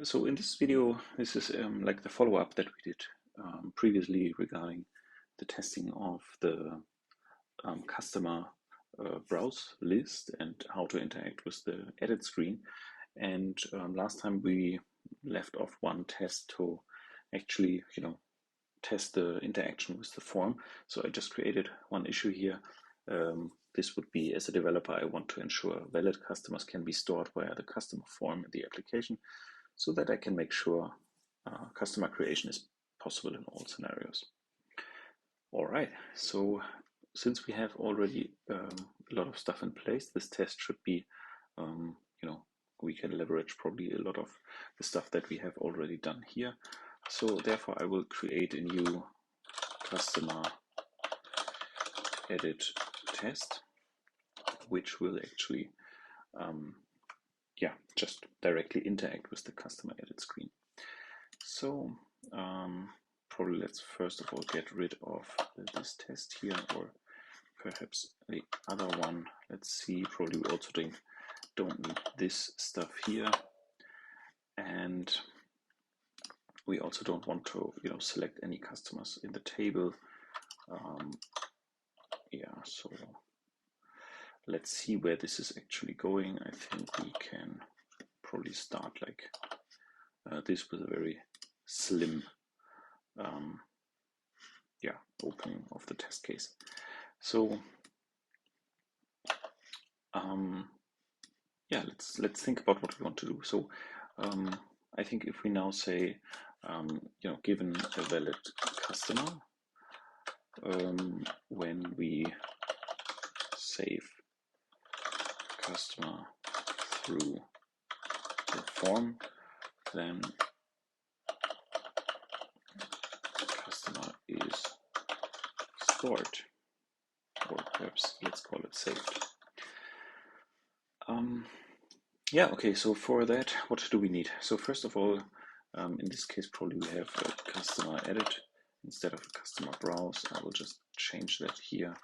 So in this video, this is like the follow-up that we did previously regarding the testing of the customer browse list and how to interact with the edit screen. And last time we left off one test to actually, test the interaction with the form. So I just created one issue here. This would be, as a developer, I want to ensure valid customers can be stored via the customer form in the application, so that I can make sure customer creation is possible in all scenarios. All right, so since we have already a lot of stuff in place, this test should be, we can leverage probably a lot of the stuff that we have already done here. So therefore I will create a new customer edit test, which will actually just directly interact with the customer edit screen. So probably let's first of all get rid of this test here, or perhaps the other one. Let's see, probably we also don't need this stuff here, and we also don't want to select any customers in the table. So let's see where this is actually going. I think we can probably start like this with a very slim opening of the test case. So let's think about what we want to do. So I think if we now say given a valid customer, when we save customer through the form, then customer is stored, or perhaps let's call it saved. Okay, so for that, what do we need? So first of all, in this case, probably we have a customer edit instead of a customer browse. I will just change that here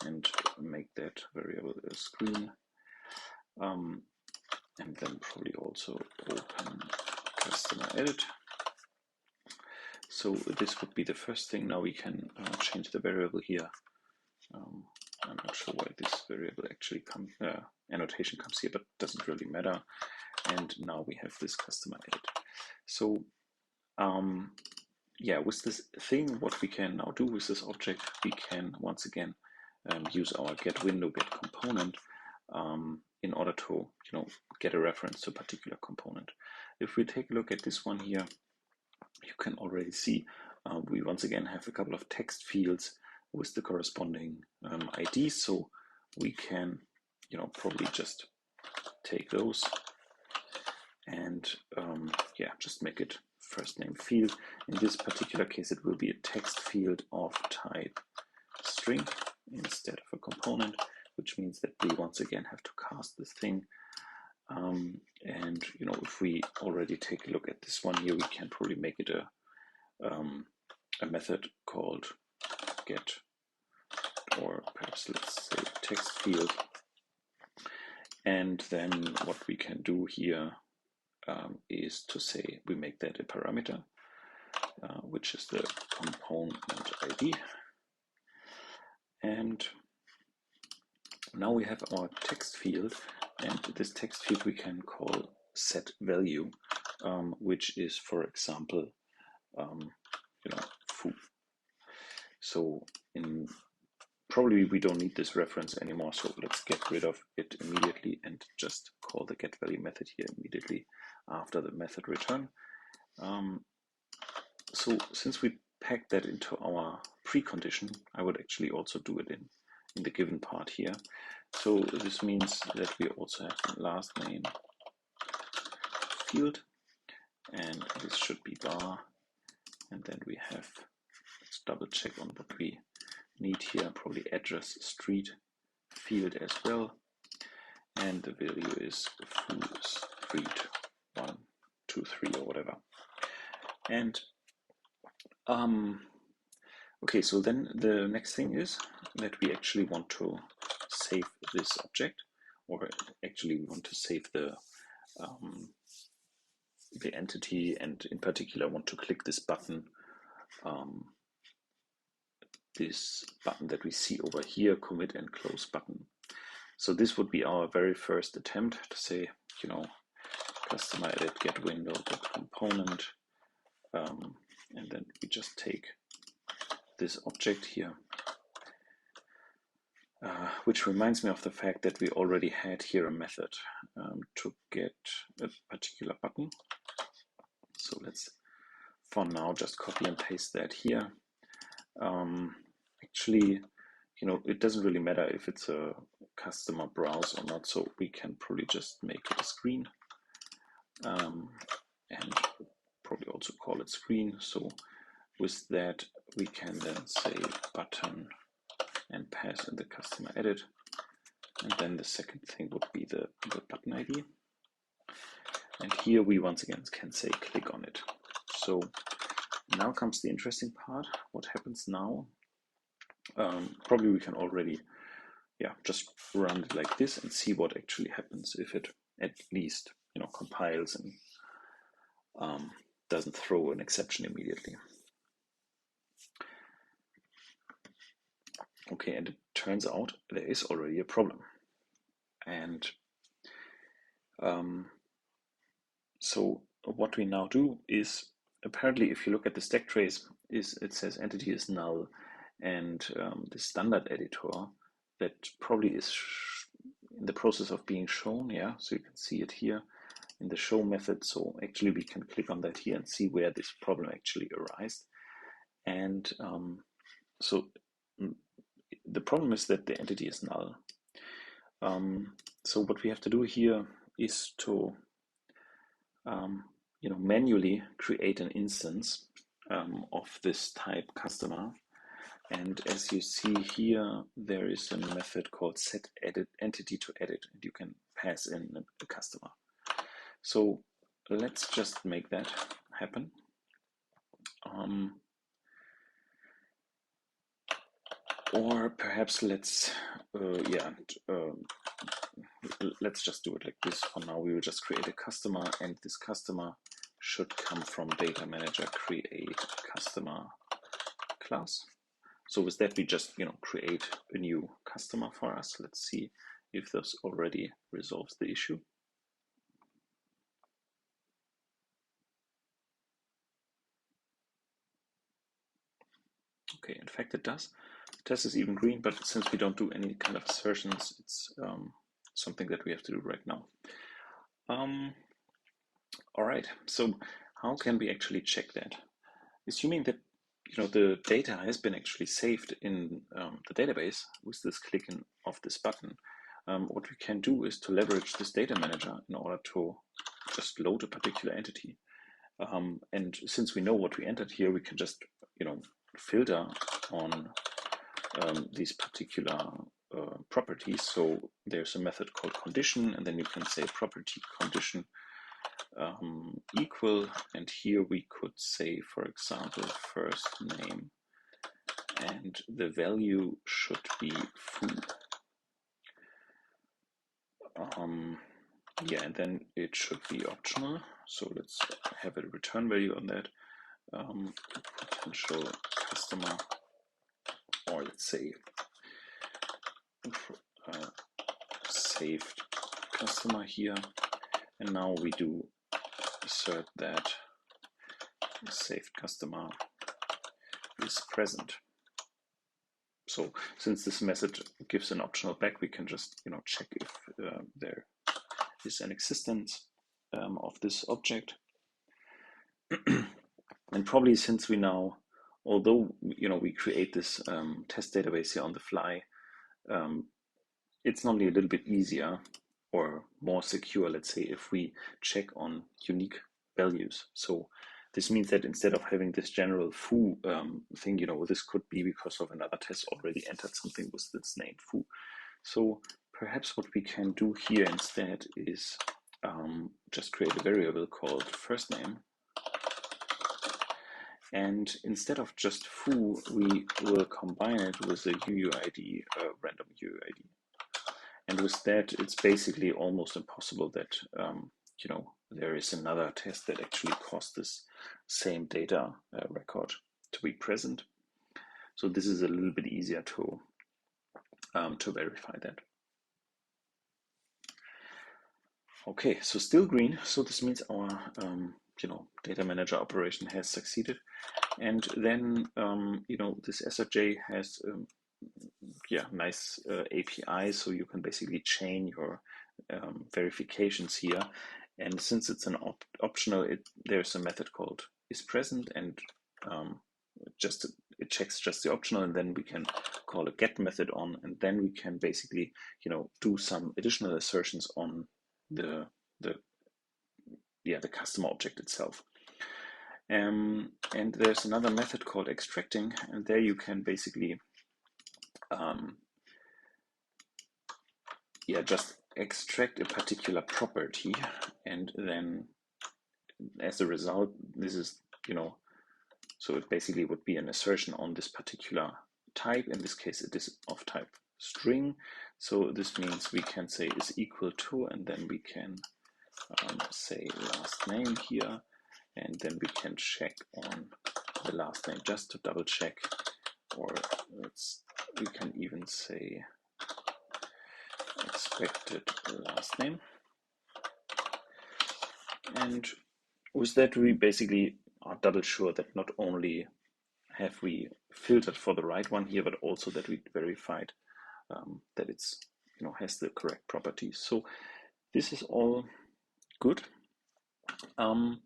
and make that variable a screen. And then probably also open customer edit. So this would be the first thing. Now we can change the variable here. I'm not sure why this variable actually comes, annotation comes here, but it doesn't really matter. And now we have this customer edit. So with this thing, what we can now do with this object, we can once again use our get window, get component in order to get a reference to a particular component. If we take a look at this one here, you can already see we once again have a couple of text fields with the corresponding IDs. So we can probably just take those and just make it first name field. In this particular case, it will be a text field of type string instead of a component, which means that we once again have to cast this thing. And if we already take a look at this one here, we can probably make it a method called get, or perhaps let's say text field. And then what we can do here is to say we make that a parameter, which is the component ID. And now we have our text field, and this text field we can call set value, which is, for example, foo. So probably we don't need this reference anymore, so let's get rid of it immediately and just call the get value method here immediately after the method return. So since we packed that into our precondition, I would actually also do it in the given part here. So this means that we also have a last name field, and this should be bar, and then we have, let's double check on what we need here, probably address street field as well, and the value is foo street 1, 2, 3 or whatever. And okay, so then the next thing is that we actually want to save this object, or actually we want to save the the entity, and in particular want to click this button that we see over here, commit and close button. So this would be our very first attempt to say, you know, customer edit get window get component, and then we just take this object here, which reminds me of the fact that we already had here a method to get a particular button. So let's, for now, just copy and paste that here. Actually, you know, it doesn't really matter if it's a customer browse or not, so we can probably just make it a screen, and probably also call it screen. So with that, we can then say button and pass in the customer edit. And then the second thing would be the button ID. And here we once again can say click on it. So now comes the interesting part. What happens now? Probably we can already, just run it like this and see what actually happens if it at least, you know, compiles and doesn't throw an exception immediately. Okay, and it turns out there is already a problem. And so what we now do is, apparently if you look at the stack trace, it says entity is null, and the standard editor that probably is in the process of being shown, so you can see it here in the show method. So actually we can click on that here and see where this problem actually arises. And so the problem is that the entity is null. So what we have to do here is to manually create an instance of this type customer. And as you see here, there is a method called set edit entity to edit, and you can pass in a customer. So let's just make that happen. Or perhaps let's just do it like this. For now, we will just create a customer, and this customer should come from data manager create customer class. So with that, we just create a new customer for us. Let's see if this already resolves the issue. Okay, in fact it does. The test is even green, but since we don't do any kind of assertions, it's something that we have to do right now. All right, so how can we actually check that? Assuming that the data has been actually saved in the database with this clicking of this button, what we can do is to leverage this data manager in order to just load a particular entity. And since we know what we entered here, we can just filter on these particular properties. So there's a method called condition, and then you can say property condition equal, and here we could say, for example, first name, and the value should be foo. And then it should be optional. So let's have a return value on that. Potential customer, or let's say saved customer here. And now we do assert that saved customer is present. So since this method gives an optional back, we can just check if there is an existence of this object. And probably since we now, although we create this test database here on the fly, it's normally a little bit easier or more secure, let's say, if we check on unique values. So this means that instead of having this general foo thing, this could be because of another test already entered something with this name foo. So perhaps what we can do here instead is just create a variable called first name. And instead of just foo, we will combine it with a UUID, random UUID. And with that, it's basically almost impossible that there is another test that actually caused this same data record to be present. So this is a little bit easier to verify that. Okay, so still green. So this means our data manager operation has succeeded. And then this assert has nice API, so you can basically chain your verifications here. And since it's an optional, there's a method called isPresent, and it checks just the optional, and then we can call a get method on, and then we can basically do some additional assertions on the customer object itself. And there's another method called extracting, and there you can basically just extract a particular property, and then as a result, this is so it basically would be an assertion on this particular type. In this case, it is of type string. So this means we can say is equal to, and then we can say last name here, and then we can check on the last name just to double check, or we can even say expected last name. And with that, we basically are double sure that not only have we filtered for the right one here, but also that we verified that it's has the correct properties. So this is all good. All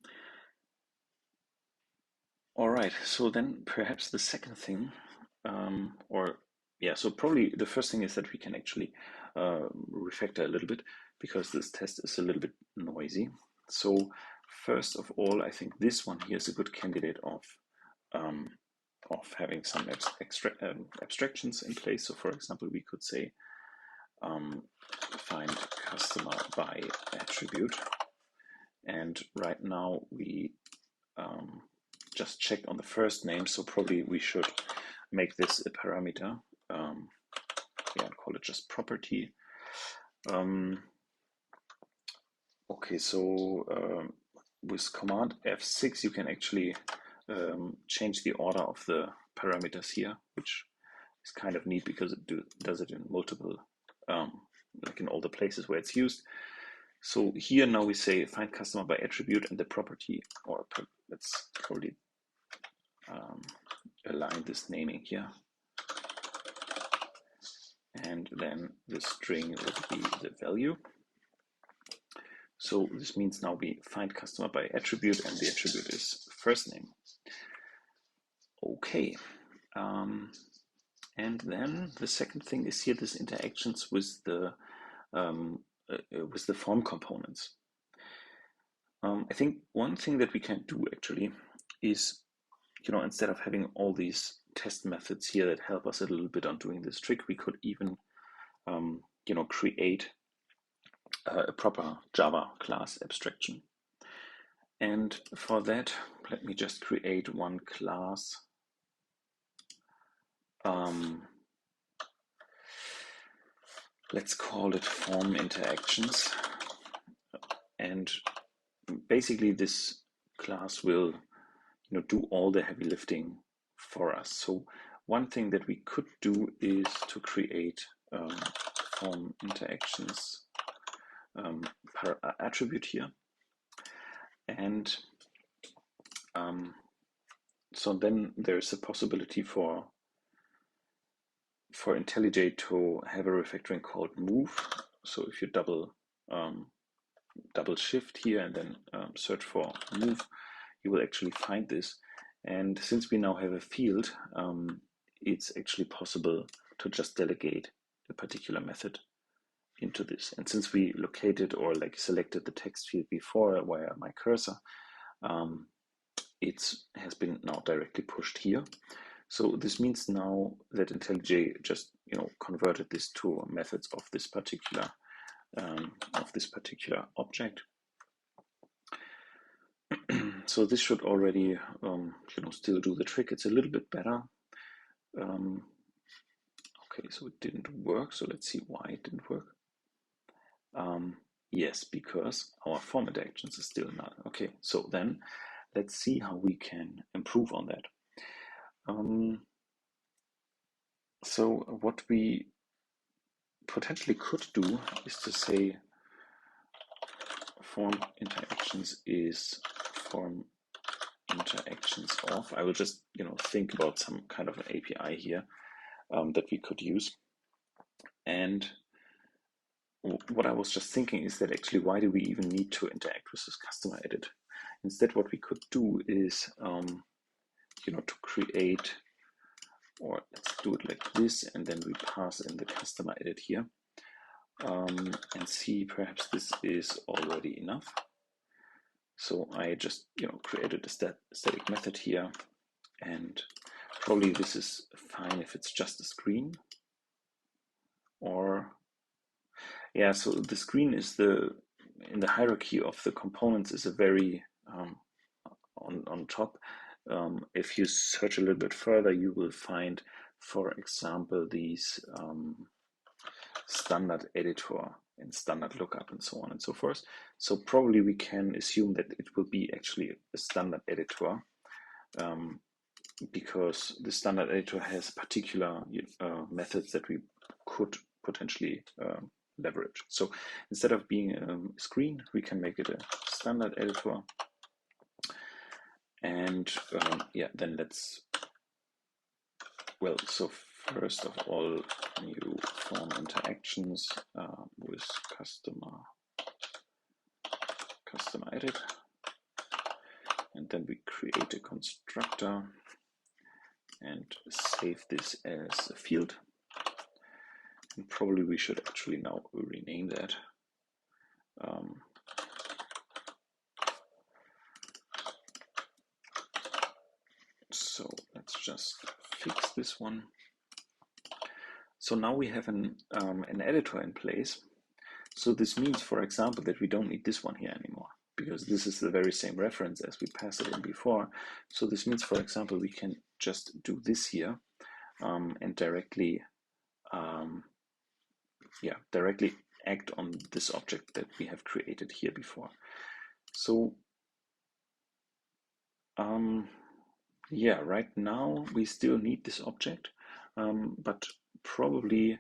right, so then perhaps the second thing, so probably the first thing is that we can actually refactor a little bit, because this test is a little bit noisy. So first of all, I think this one here is a good candidate of having some abstractions in place. So for example, we could say find customer by attribute, and right now we just check on the first name, so probably we should make this a parameter, call it just property. Okay, so with command F6 you can actually change the order of the parameters here, which is kind of neat because it does it in multiple, like in all the places where it's used. So here now we say find customer by attribute, and the property, or let's probably align this naming here, and then the string would be the value. So this means now we find customer by attribute, and the attribute is first name. Okay, and then the second thing is here this interactions with the form components. I think one thing that we can do actually is, instead of having all these test methods here that help us a little bit on doing this trick, we could even, create a proper Java class abstraction. And for that, let me just create one class. Let's call it FormInteractions. And basically this class will do all the heavy lifting for us. So one thing that we could do is to create FormInteractions attribute here, and so then there's a possibility for IntelliJ to have a refactoring called move. So if you double shift here and then search for move, you will actually find this. And since we now have a field, it's actually possible to just delegate a particular method into this. And since we located or selected the text field before via my cursor, it has been now directly pushed here. So this means now that IntelliJ just converted this to methods of this particular object. So this should already still do the trick. It's a little bit better. Okay, so it didn't work. So let's see why it didn't work. Yes, because our FormInteractions is still null. Okay, so then let's see how we can improve on that. So what we potentially could do is to say FormInteractions is FormInteractions off. I will just think about some kind of an API here that we could use. And what I was just thinking is that actually, why do we even need to interact with this customer edit? Instead, what we could do is, to create, or let's do it like this, and then we pass in the customer edit here, and see perhaps this is already enough. So I just, created a static method here, and probably this is fine if it's just a screen, or yeah, so the screen is in the hierarchy of the components is a very on top. If you search a little bit further, you will find, for example, these standard editor and standard lookup and so on and so forth. So probably we can assume that it will be actually a standard editor, because the standard editor has particular methods that we could potentially leverage. So instead of being a screen, we can make it a standard editor. And yeah, then let's, so first of all, new FormInteractions with customer edit, and then we create a constructor and save this as a field. And probably we should actually now rename that. So let's just fix this one. So now we have an editor in place. So this means, for example, that we don't need this one here anymore, because this is the very same reference as we passed it in before. So this means, for example, we can just do this here and directly act on this object that we have created here before. So yeah, right now we still need this object, but probably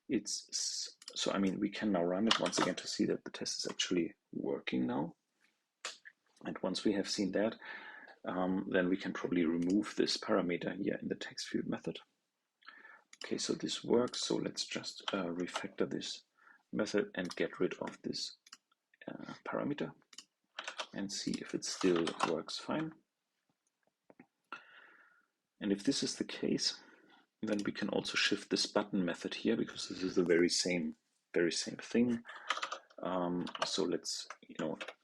it's, so I mean, we can now run it once again to see that the test is actually working now. And once we have seen that, then we can probably remove this parameter here in the text field method. Okay, so this works. So let's just refactor this method and get rid of this parameter and see if it still works fine. And if this is the case, then we can also shift this button method here, because this is the very same thing. So let's,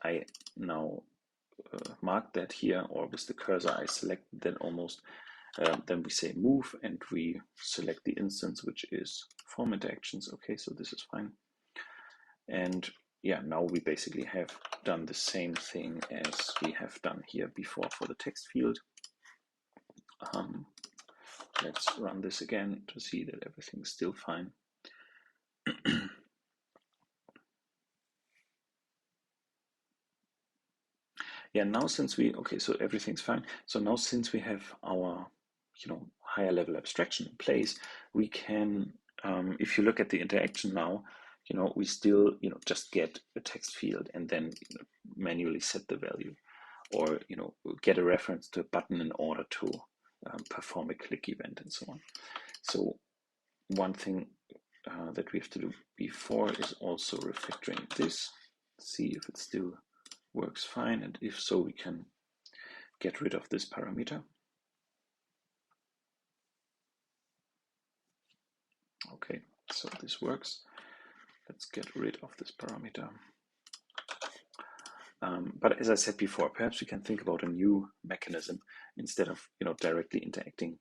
I now mark that here, or with the cursor I select that almost. Then we say move, and we select the instance, which is FormInteractions. Okay, so this is fine. And yeah, now we basically have done the same thing as we have done here before for the text field. Let's run this again to see that everything's still fine. Yeah, now since we, okay, so everything's fine. So now since we have our, higher level abstraction in place, we can, if you look at the interaction now, we still, just get a text field and then manually set the value, or, get a reference to a button in order to perform a click event and so on. So one thing that we have to do before is also refactoring this, see if it still works fine, and if so, we can get rid of this parameter. Okay, so this works. Let's get rid of this parameter. But as I said before, perhaps we can think about a new mechanism instead of directly interacting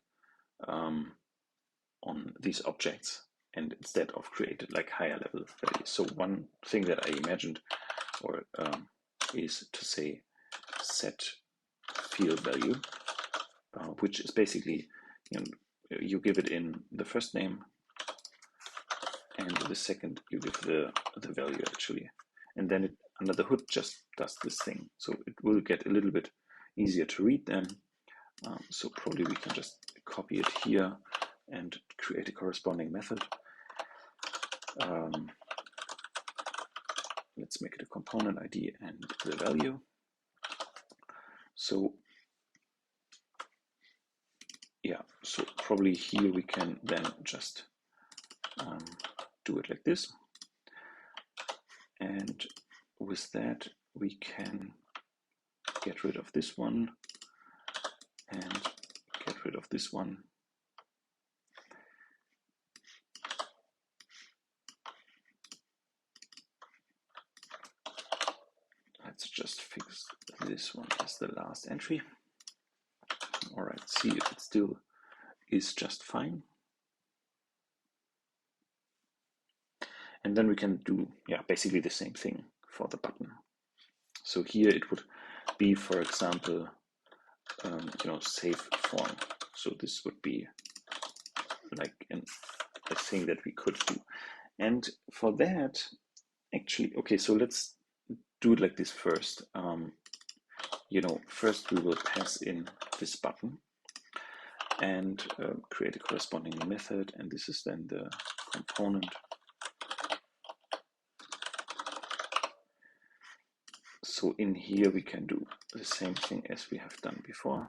on these objects, and instead of created like higher level values. So one thing that I imagined, or is to say set field value, which is basically you give it in the first name, and the second you give the value actually, and then it under the hood just does this thing. So it will get a little bit easier to read then. So probably we can just copy it here and create a corresponding method. Let's make it a component ID and the value. So yeah, so probably here we can then just do it like this. And with that, we can get rid of this one and get rid of this one. Let's just fix this one as the last entry. All right, see if it still is just fine. And then we can do, yeah, basically the same thing for the button. So here it would be, for example, save form. So this would be like a thing that we could do. And for that, actually, okay, so let's do it like this first. First we will pass in this button and create a corresponding method, and this is then the component. So in here we can do the same thing as we have done before.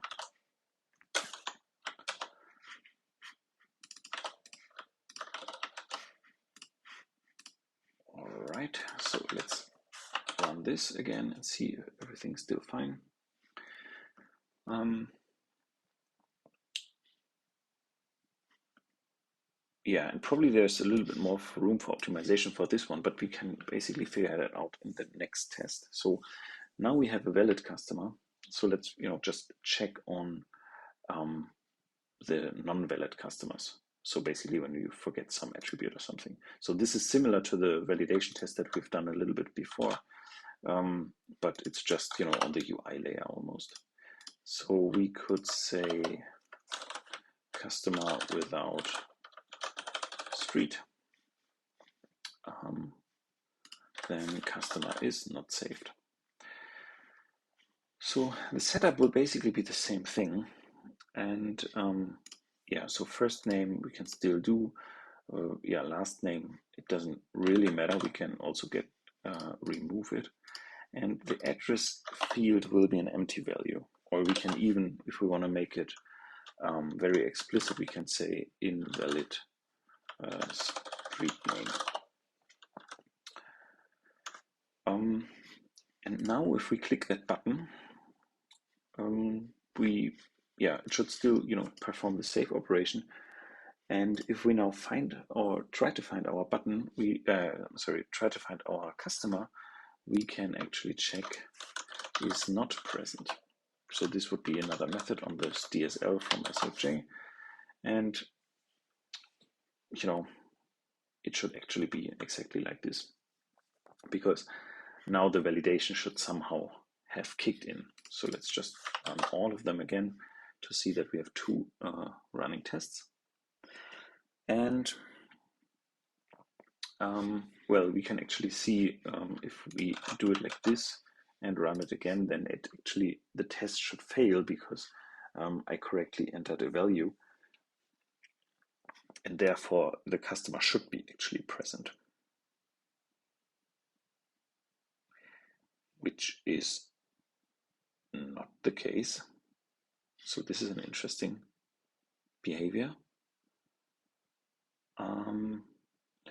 All right, so let's run this again and see if everything's still fine. Yeah, and probably there's a little bit more room for optimization for this one, but we can basically figure that out in the next test. So now we have a valid customer. So let's just check on the non-valid customers. So basically when you forget some attribute or something. So this is similar to the validation test that we've done a little bit before, but it's just on the UI layer almost. So we could say customer without street, then customer is not saved. So the setup will basically be the same thing. And yeah, so first name we can still do. Last name, it doesn't really matter. We can also remove it. And the address field will be an empty value. Or we can even, if we want to make it very explicit, we can say invalid street name. And now if we click that button, it should still perform the save operation. And if we now find or try to find our button, try to find our customer, we can actually check is not present. So this would be another method on this DSL from SOJ, and it should actually be exactly like this, because now the validation should somehow have kicked in. So let's just run all of them again to see that we have two running tests. And well, we can actually see if we do it like this and run it again, then the test should fail because I correctly entered a value, and therefore the customer should be actually present, which is not the case. So this is an interesting behavior.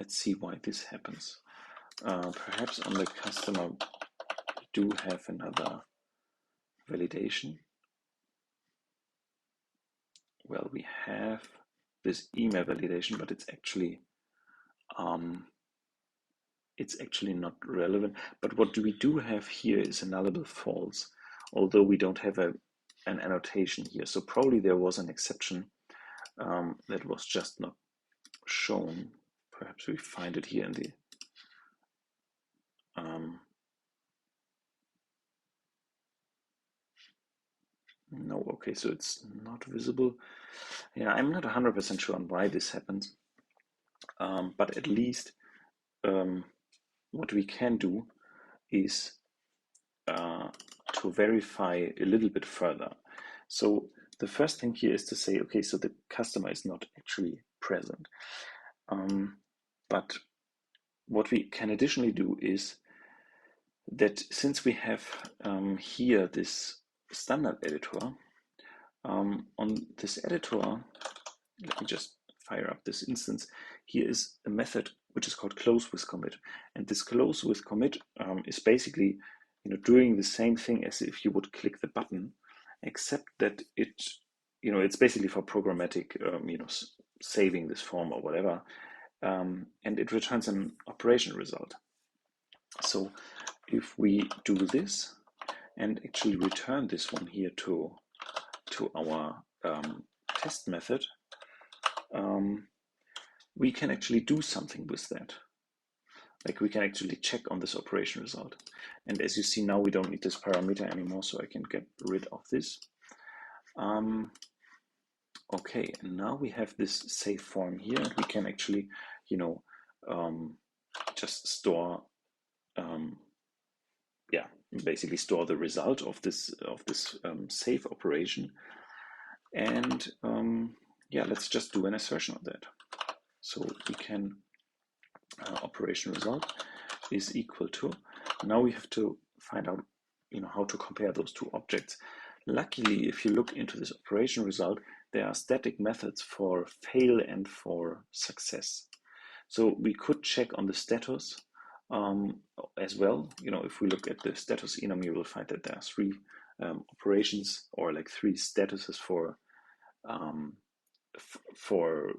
Let's see why this happens. Perhaps on the customer we do have another validation. Well, we have this email validation, but it's actually not relevant. But what we do have here is a nullable false, although we don't have an annotation here. So probably there was an exception that was just not shown. Perhaps we find it here in the no, okay, so it's not visible. Yeah, I'm not 100% sure on why this happens, but at least what we can do is to verify a little bit further. So the first thing here is to say, okay, so the customer is not actually present. But what we can additionally do is that since we have here this standard editor, on this editor, let me just fire up this instance. Here is a method which is called close with commit, and this close with commit is basically doing the same thing as if you would click the button, except that it's basically for programmatic saving this form or whatever, and it returns an operation result. So if we do this and actually return this one here to our test method, we can actually do something with that. Like we can actually check on this operation result. And as you see now, we don't need this parameter anymore, so I can get rid of this. Okay, and now we have this save form here, and we can actually, just store, basically store the result of this save operation. And let's just do an assertion of that. So we can operation result is equal to. Now we have to find out, how to compare those two objects. Luckily, if you look into this operation result, there are static methods for fail and for success. So we could check on the status as well. If we look at the status enum, you will find that there are three operations, or like three statuses for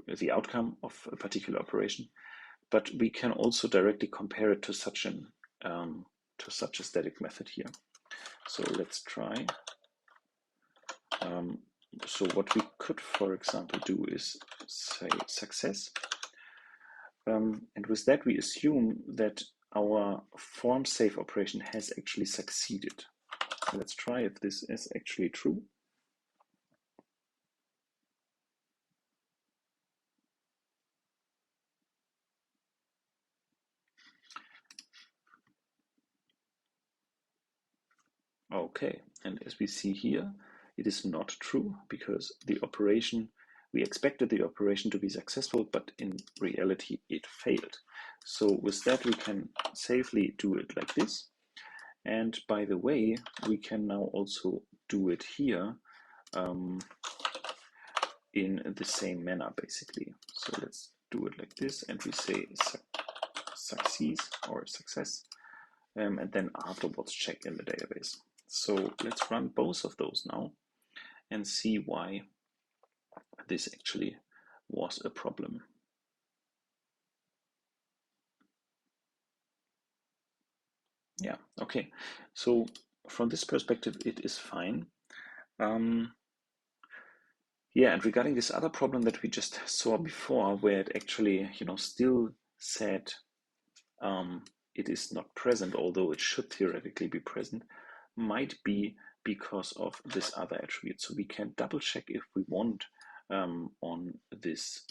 the outcome of a particular operation. But we can also directly compare it to such a static method here. So let's try. So what we could, for example, do is say success. And with that, we assume that our form save operation has actually succeeded. Let's try if this is actually true. Okay, and as we see here, it is not true, because the operation, we expected the operation to be successful, but in reality it failed. So with that, we can safely do it like this. And by the way, we can now also do it here in the same manner, basically. So let's do it like this, and we say succeed or success, and then afterwards check in the database. So let's run both of those now and see why this actually was a problem. Yeah, okay. So from this perspective, it is fine. Yeah, and regarding this other problem that we just saw before, where it actually, still said it is not present, although it should theoretically be present, might be because of this other attribute. So we can double check if we want on this,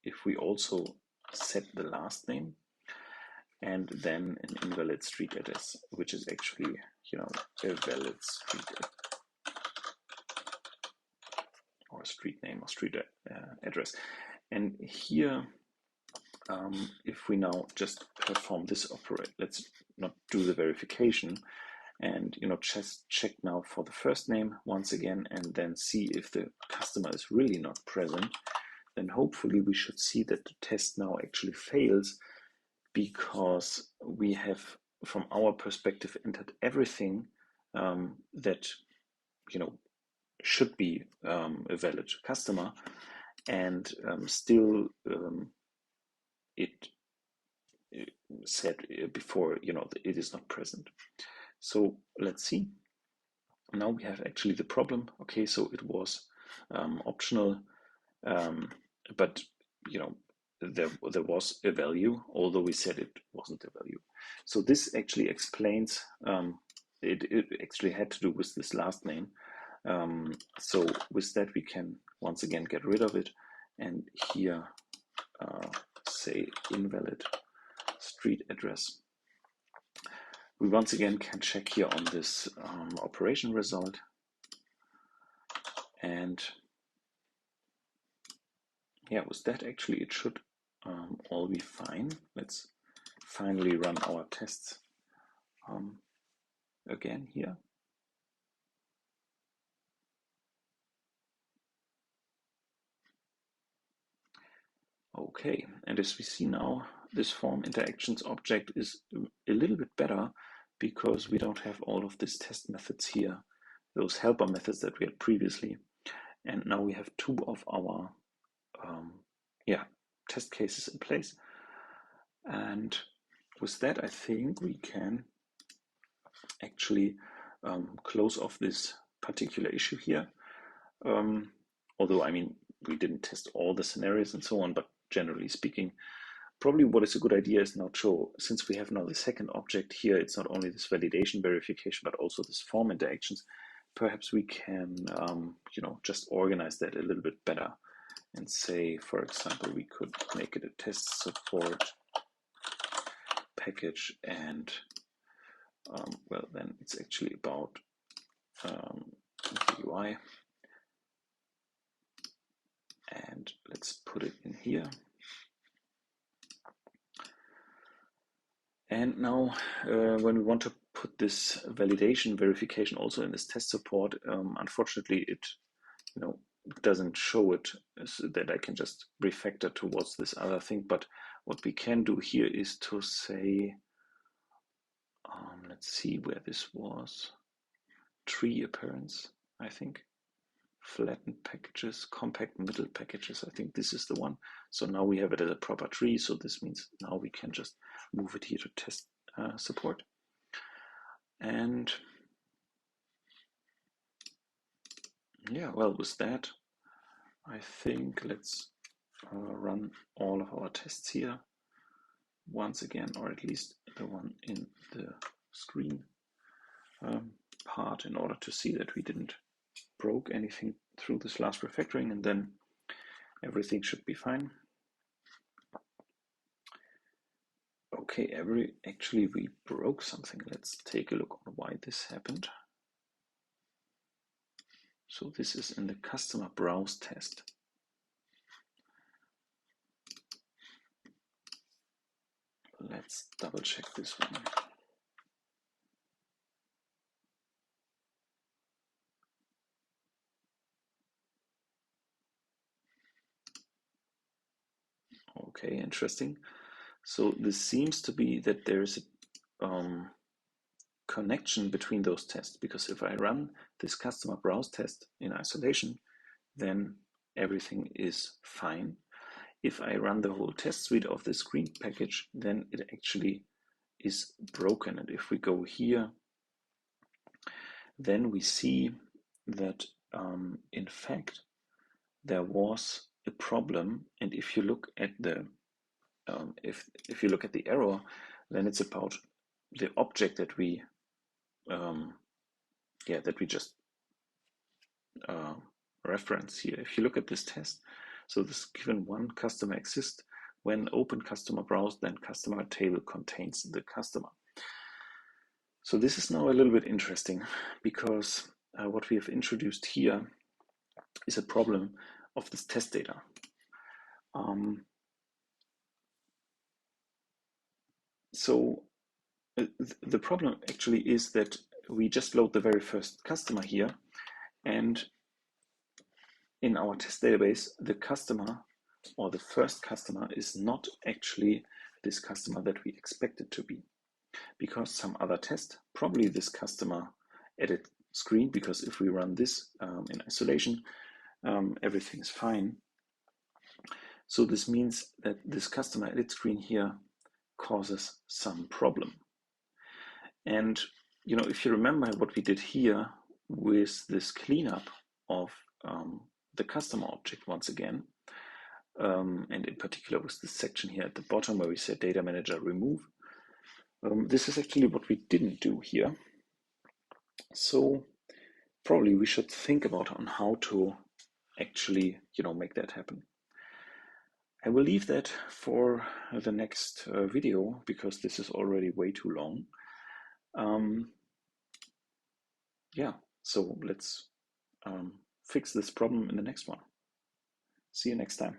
if we also set the last name and then an invalid street address, which is actually, a valid street or street name or street address. And here, if we now just perform this operate, let's not do the verification, and just check now for the first name once again, and then see if the customer is really not present, then hopefully we should see that the test now actually fails, because we have, from our perspective, entered everything that should be a valid customer, and still it said before it is not present. So let's see. Now we have actually the problem. Okay, so it was optional, but there was a value, although we said it wasn't a value. So this actually explains, it actually had to do with this last name. So with that, we can once again get rid of it, and here say invalid street address. We once again can check here on this operation result, and yeah, with that actually it should all be fine. Let's finally run our tests again here. Okay, and as we see now, this FormInteractions object is a little bit better because we don't have all of these test methods here, those helper methods that we had previously. And now we have two of our test cases in place. And with that, I think we can actually close off this particular issue here. Although, I mean, we didn't test all the scenarios and so on, but generally speaking, probably what is a good idea is now to, since we have now the second object here, it's not only this validation verification, but also this FormInteractions. Perhaps we can, just organize that a little bit better and say, for example, we could make it a test support package, and well, then it's actually about the UI, and let's put it in here. And now when we want to put this validation verification also in this test support, unfortunately it doesn't show it so that I can just refactor towards this other thing. But what we can do here is to say, let's see where this was, tree appearance, I think, flattened packages, compact middle packages. I think this is the one. So now we have it as a proper tree. So this means now we can just move it here to test support. And yeah, well, with that, I think let's run all of our tests here once again, or at least the one in the screen part, in order to see that we didn't broke anything through this last refactoring, and then everything should be fine. Okay, actually we broke something. Let's take a look on why this happened. So this is in the customer browse test. Let's double check this one. Okay, interesting. So this seems to be that there's a connection between those tests, because if I run this customer browse test in isolation, then everything is fine. If I run the whole test suite of the screen package, then it actually is broken. And if we go here, then we see that in fact there was a problem. And if you look at the if you look at the error, then it's about the object that we just reference here. If you look at this test, so this given one customer exists when open customer browse, then customer table contains the customer. So this is now a little bit interesting, because what we have introduced here is a problem of this test data. So the problem actually is that we just load the very first customer here, and in our test database, the customer or the first customer is not actually this customer that we expect it to be, because some other test, probably this customer edit screen, because if we run this in isolation, everything is fine. So this means that this customer edit screen here causes some problem. And if you remember what we did here with this cleanup of the customer object once again, and in particular with this section here at the bottom where we said data manager remove, this is actually what we didn't do here. So probably we should think about on how to actually make that happen. I will leave that for the next video, because this is already way too long. Yeah, so let's fix this problem in the next one. See you next time.